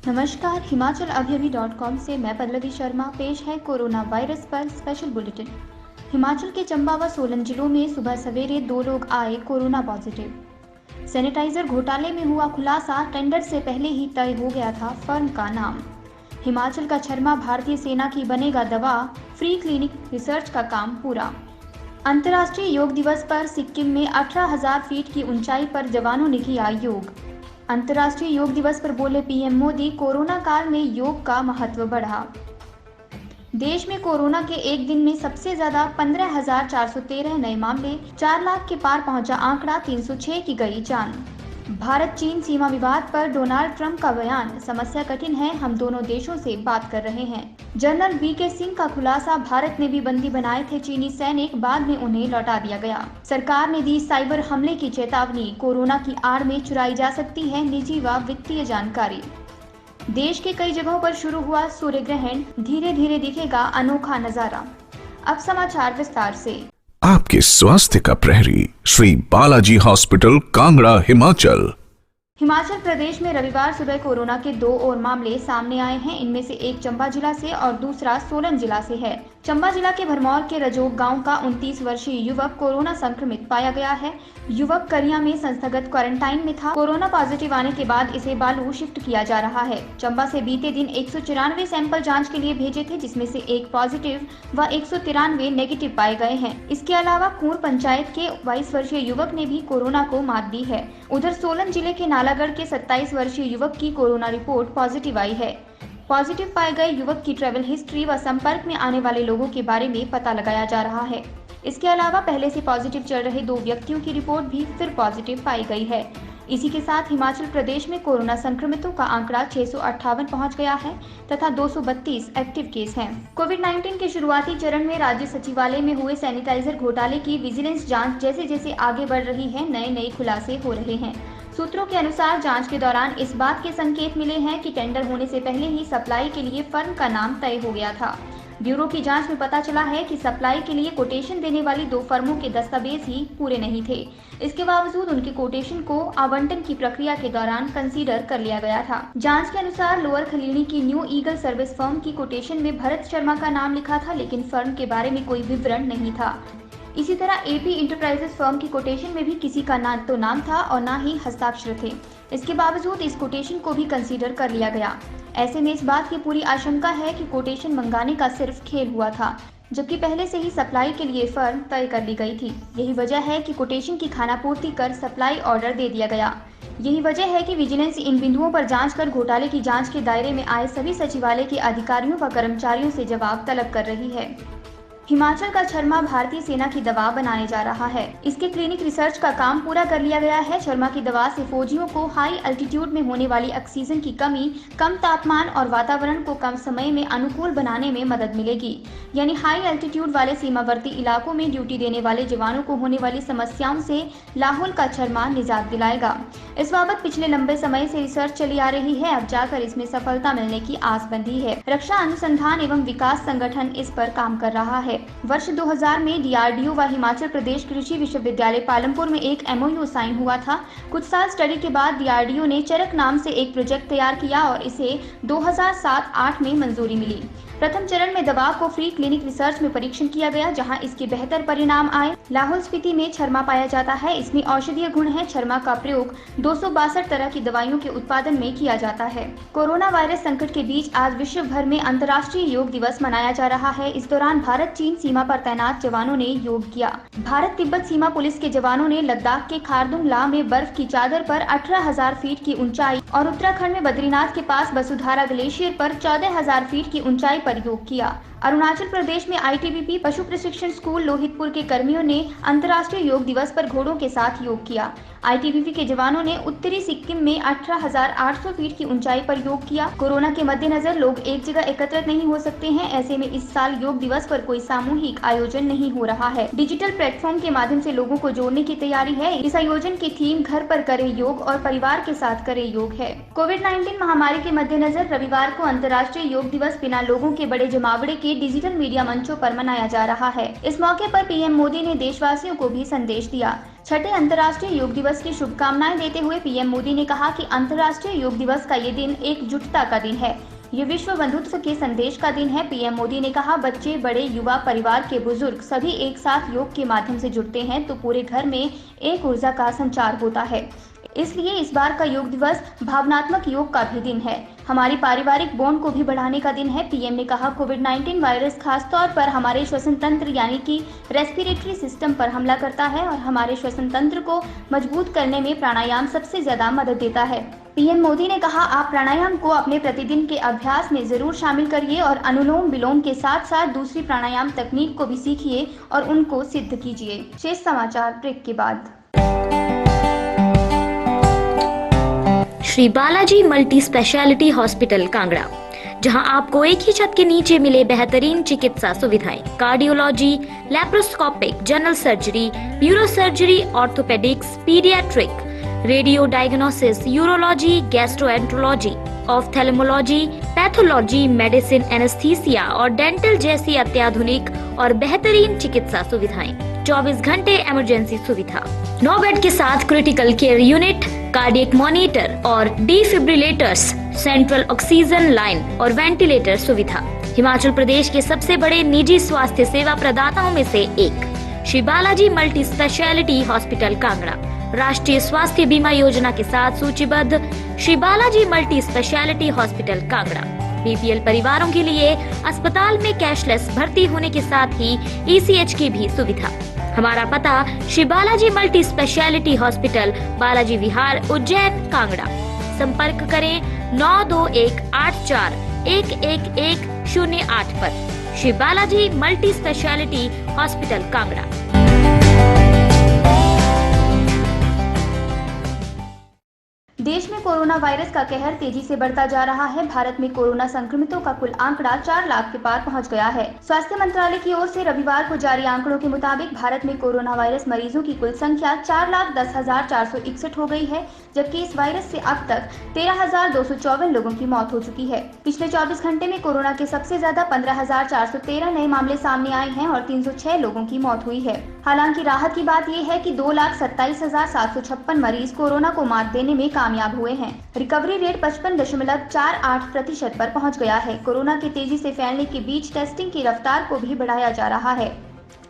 नमस्कार, हिमाचल अभी.com से मैं पल्लवी शर्मा। पेश है कोरोना वायरस पर स्पेशल बुलेटिन। हिमाचल के चंबा व सोलन जिलों में सुबह सवेरे 2 लोग आए कोरोना पॉजिटिव। सैनिटाइजर घोटाले में हुआ खुलासा, टेंडर से पहले ही तय हो गया था फर्म का नाम। हिमाचल का छरमा भारतीय सेना की बनेगा दवा, फ्री क्लिनिक रिसर्च का काम पूरा। अंतर्राष्ट्रीय योग दिवस पर सिक्किम में 18,000 फीट की ऊंचाई पर जवानों ने किया योग। अंतर्राष्ट्रीय योग दिवस पर बोले पीएम मोदी, कोरोना काल में योग का महत्व बढ़ा। देश में कोरोना के एक दिन में सबसे ज्यादा 15,413 नए मामले, 4 लाख के पार पहुंचा आंकड़ा, 306 की गई जान। भारत चीन सीमा विवाद पर डोनाल्ड ट्रंप का बयान, समस्या कठिन है, हम दोनों देशों से बात कर रहे हैं। जनरल वीके सिंह का खुलासा, भारत ने भी बंदी बनाए थे चीनी सैनिक, बाद में उन्हें लौटा दिया गया। सरकार ने दी साइबर हमले की चेतावनी, कोरोना की आड़ में चुराई जा सकती है निजी व वित्तीय जानकारी। देश के कई जगहों पर शुरू हुआ सूर्य ग्रहण, धीरे धीरे दिखेगा अनोखा नजारा। अब समाचार विस्तार से। आपके स्वास्थ्य का प्रहरी श्री बालाजी हॉस्पिटल, कांगड़ा, हिमाचल। हिमाचल प्रदेश में रविवार सुबह कोरोना के 2 और मामले सामने आए हैं। इनमें से एक चंबा जिला से और दूसरा सोलन जिला से है। चंबा जिला के भरमौर के रजोग गांव का 29 वर्षीय युवक कोरोना संक्रमित पाया गया है। युवक करिया में संस्थागत क्वारंटाइन में था। कोरोना पॉजिटिव आने के बाद इसे बालू शिफ्ट किया जा रहा है। चंबा से बीते दिन 194 सैंपल जांच के लिए भेजे थे, जिसमें से 1 पॉजिटिव व 193 नेगेटिव पाए गए हैं। इसके अलावा कूर पंचायत के 22 वर्षीय युवक ने भी कोरोना को मात दी है। उधर सोलन जिले के नालागढ़ के 27 वर्षीय युवक की कोरोना रिपोर्ट पॉजिटिव आई है। पॉजिटिव पाए गए युवक की ट्रैवल हिस्ट्री व संपर्क में आने वाले लोगों के बारे में पता लगाया जा रहा है। इसके अलावा पहले से पॉजिटिव चल रहे 2 व्यक्तियों की रिपोर्ट भी फिर पॉजिटिव पाई गई है। इसी के साथ हिमाचल प्रदेश में कोरोना संक्रमितों का आंकड़ा 658 पहुंच गया है तथा 232 एक्टिव केस हैं। कोविड-19 के शुरुआती चरण में राज्य सचिवालय में हुए सैनिटाइजर घोटाले की विजिलेंस जांच जैसे जैसे आगे बढ़ रही है, नए नए खुलासे हो रहे हैं। सूत्रों के अनुसार जांच के दौरान इस बात के संकेत मिले हैं कि टेंडर होने से पहले ही सप्लाई के लिए फर्म का नाम तय हो गया था। ब्यूरो की जांच में पता चला है कि सप्लाई के लिए कोटेशन देने वाली 2 फर्मों के दस्तावेज ही पूरे नहीं थे। इसके बावजूद उनके कोटेशन को आवंटन की प्रक्रिया के दौरान कंसीडर कर लिया गया था। जांच के अनुसार लोअर खलीनी की न्यू ईगल सर्विस फर्म की कोटेशन में भरत शर्मा का नाम लिखा था, लेकिन फर्म के बारे में कोई विवरण नहीं था। इसी तरह एपी इंटरप्राइजेस फर्म की कोटेशन में भी किसी का ना तो नाम था और ना ही हस्ताक्षर थे। इसके बावजूद इस कोटेशन को भी कंसीडर कर लिया गया। ऐसे में इस बात की पूरी आशंका है कि कोटेशन मंगाने का सिर्फ खेल हुआ था, जबकि पहले से ही सप्लाई के लिए फर्म तय कर ली गई थी। यही वजह है कि कोटेशन की खानापूर्ति कर सप्लाई ऑर्डर दे दिया गया। यही वजह है कि विजिलेंस इन बिंदुओं पर जांच कर घोटाले की जांच के दायरे में आए सभी सचिवालय के अधिकारियों व कर्मचारियों से जवाब तलब कर रही है। हिमाचल का छरमा भारतीय सेना की दवा बनाने जा रहा है। इसके क्लिनिक रिसर्च का काम पूरा कर लिया गया है। छरमा की दवा से फौजियों को हाई एल्टीट्यूड में होने वाली ऑक्सीजन की कमी, कम तापमान और वातावरण को कम समय में अनुकूल बनाने में मदद मिलेगी। यानी हाई एल्टीट्यूड वाले सीमावर्ती इलाकों में ड्यूटी देने वाले जवानों को होने वाली समस्याओं से लाहौल का छरमा निजात दिलाएगा। इस बाबत पिछले लंबे समय से रिसर्च चली आ रही है। अब जाकर इसमें सफलता मिलने की आस बंधी है। रक्षा अनुसंधान एवं विकास संगठन इस पर काम कर रहा है। वर्ष 2000 में डीआरडीओ व हिमाचल प्रदेश कृषि विश्वविद्यालय पालमपुर में एक एमओयू साइन हुआ था। कुछ साल स्टडी के बाद डीआरडीओ ने चरक नाम से एक प्रोजेक्ट तैयार किया और इसे 2007-8 में मंजूरी मिली। प्रथम चरण में दवा को फ्री क्लिनिक रिसर्च में परीक्षण किया गया, जहां इसके बेहतर परिणाम आए। लाहौल स्पीति में छरमा पाया जाता है। इसमें औषधीय गुण है। छरमा का प्रयोग 262 तरह की दवाइयों के उत्पादन में किया जाता है। कोरोना वायरस संकट के बीच आज विश्व भर में अंतर्राष्ट्रीय योग दिवस मनाया जा रहा है। इस दौरान भारत चीन सीमा पर तैनात जवानों ने योग किया। भारत तिब्बत सीमा पुलिस के जवानों ने लद्दाख के खारदुंग ला में बर्फ की चादर पर 18,000 फीट की ऊंचाई और उत्तराखंड में बद्रीनाथ के पास वसुधारा ग्लेशियर पर 14,000 फीट की ऊंचाई पर योग किया। अरुणाचल प्रदेश में आईटीबीपी पशु प्रशिक्षण स्कूल लोहितपुर के कर्मियों ने अंतर्राष्ट्रीय योग दिवस पर घोड़ों के साथ योग किया। आईटीबीपी के जवानों ने उत्तरी सिक्किम में 18,800 फीट की ऊंचाई पर योग किया। कोरोना के मद्देनजर लोग एक जगह एकत्रित नहीं हो सकते हैं। ऐसे में इस साल योग दिवस पर कोई सामूहिक आयोजन नहीं हो रहा है। डिजिटल प्लेटफॉर्म के माध्यम से लोगों को जोड़ने की तैयारी है। इस आयोजन की थीम घर पर करें योग और परिवार के साथ करें योग है। कोविड-19 महामारी के मद्देनजर रविवार को अंतर्राष्ट्रीय योग दिवस बिना लोगों के बड़े जमावड़े के डिजिटल मीडिया मंचों पर मनाया जा रहा है। इस मौके पर पीएम मोदी ने देशवासियों को भी संदेश दिया। छठे अंतर्राष्ट्रीय योग दिवस की शुभकामनाएं देते हुए पीएम मोदी ने कहा कि अंतर्राष्ट्रीय योग दिवस का ये दिन एकजुटता का दिन है। ये विश्व बंधुत्व के संदेश का दिन है। पीएम मोदी ने कहा, बच्चे, बड़े, युवा, परिवार के बुजुर्ग सभी एक साथ योग के माध्यम से जुड़ते हैं तो पूरे घर में एक ऊर्जा का संचार होता है। इसलिए इस बार का योग दिवस भावनात्मक योग का भी दिन है। हमारी पारिवारिक बॉन्ड को भी बढ़ाने का दिन है। पीएम ने कहा, कोविड-19 वायरस खासतौर पर हमारे श्वसन तंत्र यानी कि रेस्पिरेटरी सिस्टम पर हमला करता है और हमारे श्वसन तंत्र को मजबूत करने में प्राणायाम सबसे ज्यादा मदद देता है। पीएम मोदी ने कहा, आप प्राणायाम को अपने प्रतिदिन के अभ्यास में जरूर शामिल करिए और अनुलोम विलोम के साथ साथ दूसरी प्राणायाम तकनीक को भी सीखिए और उनको सिद्ध कीजिए। शेष समाचार ब्रेक के बाद। Shri Balaji multi specialty hospital Kangra, जहां आपको एक ही छत के नीचे मिले बेहतरीन चिकित्सा सुविधाएं, cardiology, laparoscopic, general surgery, neuro surgery, orthopaedics, paediatric, radio diagnosis, urology, gastroenterology, ophthalmology, pathology, medicine, anaesthesia और डेंटल जैसी अत्याधुनिक और बेहतरीन चिकित्सा सुविधाएं, 24 घंटे इमरजेंसी सुविधा, 9 बेड के साथ critical care unit, cardiac monitor और डिफिब्रिलेटर्स, सेंट्रल ऑक्सीजन लाइन और वेंटिलेटर सुविधा। हिमाचल प्रदेश के सबसे बड़े निजी स्वास्थ्य सेवा प्रदाताओं में से एक Shri Balaji multi specialty hospital Kangra, राष्ट्रीय स्वास्थ्य बीमा योजना के साथ सूचीबद्ध Shri Balaji multi specialty hospital Kangra. BPL परिवारों के लिए अस्पताल में कैशलेस भर्ती होने के साथ ही ईसीएच की भी सुविधा। हमारा पता, Shri Balaji multi specialty hospital, Balaji Vihar, Ujjain, Kangra. संपर्क करें 9218411108 पर। Shri Balaji multi specialty hospital Kangra. देश में कोरोना वायरस का कहर तेजी से बढ़ता जा रहा है। भारत में कोरोना संक्रमितों का कुल आंकड़ा 4 लाख के पार पहुंच गया है। स्वास्थ्य मंत्रालय की ओर से रविवार को जारी आंकड़ों के मुताबिक भारत में कोरोना वायरस मरीजों की कुल संख्या 4,10,461 हो गई है, जबकि इस वायरस से अब तक 13,254 लोगों की मौत हो चुकी है। पिछले 24 घंटे में कोरोना के सबसे ज्यादा 15,413 नए मामले सामने आए हैं और 306 लोगों की मौत हुई है। हालांकि राहत की बात यह है कि 2,27,756 मरीज कोरोना को मात देने में कामयाब हुए हैं। रिकवरी रेट 55.48% पर पहुंच गया है। कोरोना के तेजी से फैलने के बीच टेस्टिंग की रफ्तार को भी बढ़ाया जा रहा है।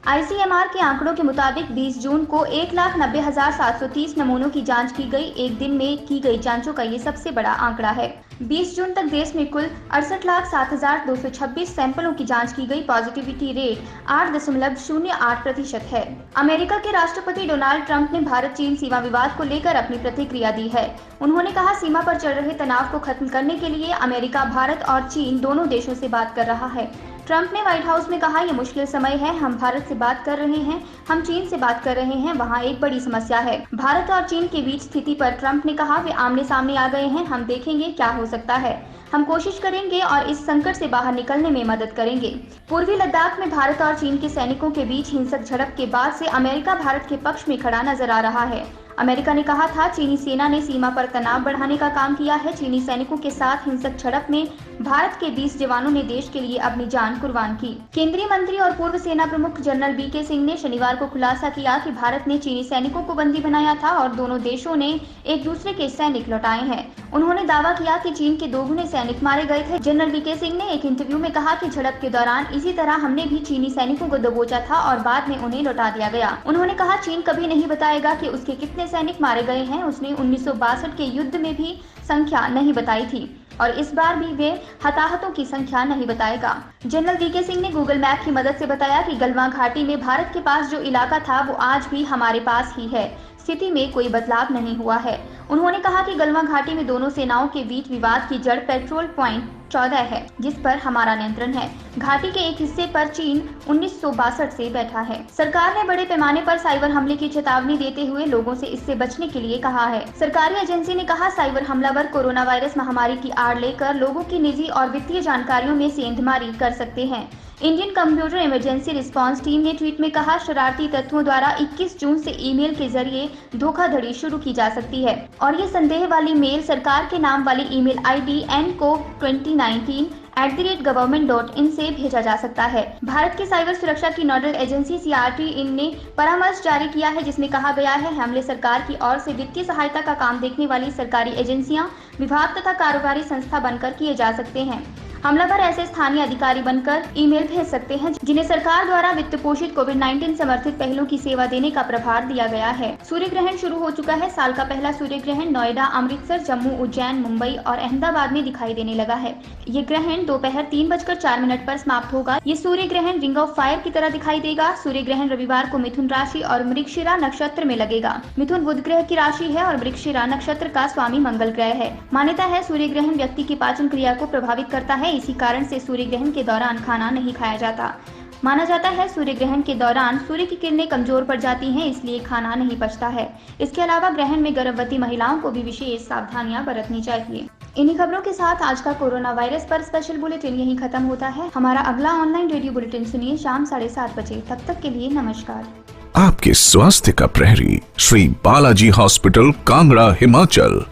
आईसीएमआर के आंकड़ों के मुताबिक 20 जून को 1,90,730 नमूनों की जांच की गई। एक दिन में की गई जांचों का ये सबसे बड़ा आंकड़ा है। 20 जून तक देश में कुल 68,07,226 सैंपलों की जांच की गई। पॉजिटिविटी रेट 8.08% है। अमेरिका के राष्ट्रपति डोनाल्ड ट्रंप ने भारत चीन सीमा विवाद को लेकर अपनी प्रतिक्रिया दी है। उन्होंने कहा, सीमा पर चल रहे तनाव को खत्म करने के लिए अमेरिका, भारत और चीन दोनों देशों से बात कर रहा है। ट्रंप ने व्हाइट हाउस में कहा, यह मुश्किल समय है, हम भारत से बात कर रहे हैं, हम चीन से बात कर रहे हैं, वहाँ एक बड़ी समस्या है। भारत और चीन के बीच स्थिति पर ट्रंप ने कहा, वे आमने सामने आ गए हैं, हम देखेंगे क्या हो सकता है, हम कोशिश करेंगे और इस संकट से बाहर निकलने में मदद करेंगे। पूर्वी लद्दाख में भारत और चीन के सैनिकों के बीच हिंसक झड़प के बाद से अमेरिका भारत के पक्ष में खड़ा नजर आ रहा है। अमेरिका ने कहा था, चीनी सेना ने सीमा पर तनाव बढ़ाने का काम किया है। चीनी सैनिकों के साथ हिंसक झड़प में भारत के 20 जवानों ने देश के लिए अपनी जान कुर्बान की। केंद्रीय मंत्री और पूर्व सेना प्रमुख जनरल वीके सिंह ने शनिवार को खुलासा किया कि भारत ने चीनी सैनिकों को बंदी बनाया था और दोनों देशों ने एक दूसरे के सैनिक लौटाए हैं। उन्होंने दावा किया कि चीन के 2 गुने सैनिक मारे गए थे। जनरल वीके सिंह ने एक इंटरव्यू में कहा कि झड़प के दौरान इसी तरह हमने भी चीनी सैनिकों को दबोचा था और बाद में उन्हें लौटा दिया गया। उन्होंने कहा, चीन कभी नहीं बताएगा कि उसके कितने सैनिक मारे गए हैं। उसने 1962 के युद्ध में भी संख्या नहीं बताई थी और इस बार भी वे हताहतों की संख्या नहीं बताएगा। जनरल वीके सिंह ने गूगल मैप की मदद से बताया कि गलवान घाटी में भारत के पास जो इलाका था वो आज भी हमारे पास ही है। स्थिति में कोई बदलाव नहीं हुआ है। उन्होंने कहा कि गलवान घाटी में दोनों सेनाओं के बीच विवाद की जड़ पेट्रोल पॉइंट 14 है, जिस पर हमारा नियंत्रण है। घाटी के एक हिस्से पर चीन 1962 से बैठा है। सरकार ने बड़े पैमाने पर साइबर हमले की चेतावनी देते हुए लोगों से इससे बचने के लिए कहा है। सरकारी एजेंसी ने कहा, साइबर हमलावर कोरोना वायरस महामारी की आड़ लेकर लोगों की निजी और वित्तीय जानकारियों में सेंधमारी कर सकते हैं। Indian computer emergency response team ने ट्वीट में कहा, शरारती तत्वों द्वारा 21 जून से ईमेल के जरिए धोखाधड़ी शुरू की जा सकती है और ये संदेह वाली मेल सरकार के नाम वाली ईमेल आईडी NCO2019 government.in से भेजा जा सकता है। भारत की साइबर सुरक्षा की नोडल एजेंसी CRT-IN ने परामर्श जारी किया है, जिसमें कहा गया है हमले सरकार की ओर से वित्तीय सहायता का काम देखने वाली सरकारी एजेंसियां, विभाग तथा कारोबारी संस्था बनकर किए जा सकते हैं। हमलावर ऐसे स्थानीय अधिकारी बनकर ईमेल भेज सकते हैं जिन्हें सरकार द्वारा वित्त पोषित कोविड-19 समर्थित पहलों की सेवा देने का प्रभार दिया गया है। सूर्य ग्रहण शुरू हो चुका है। साल का पहला सूर्य ग्रहण नोएडा, अमृतसर, जम्मू, उज्जैन, मुंबई और अहमदाबाद में दिखाई देने लगा है। ये ग्रहण दोपहर 3:04 पर समाप्त होगा। ये सूर्य ग्रहण रिंग ऑफ फायर की तरह दिखाई देगा। सूर्य ग्रहण रविवार को मिथुन राशि और मृगशिरा नक्षत्र में लगेगा। मिथुन बुध ग्रह की राशि है और मृगशिरा नक्षत्र का स्वामी मंगल ग्रह है। मान्यता है सूर्य ग्रहण व्यक्ति की पाचन क्रिया को प्रभावित करता है। इसी कारण से सूर्य ग्रहण के दौरान खाना नहीं खाया जाता। माना जाता है सूर्य ग्रहण के दौरान सूर्य की किरणें कमजोर पड़ जाती हैं, इसलिए खाना नहीं पचता है। इसके अलावा ग्रहण में गर्भवती महिलाओं को भी विशेष सावधानियां बरतनी चाहिए। इन्हीं खबरों के साथ आज का कोरोना वायरस पर स्पेशल बुलेटिन यहीं खत्म होता है। हमारा अगला ऑनलाइन रेडियो बुलेटिन सुनिए शाम 7:30 बजे। तब तक के लिए नमस्कार। आपके स्वास्थ्य का प्रहरी श्री बालाजी हॉस्पिटल, कांगड़ा, हिमाचल।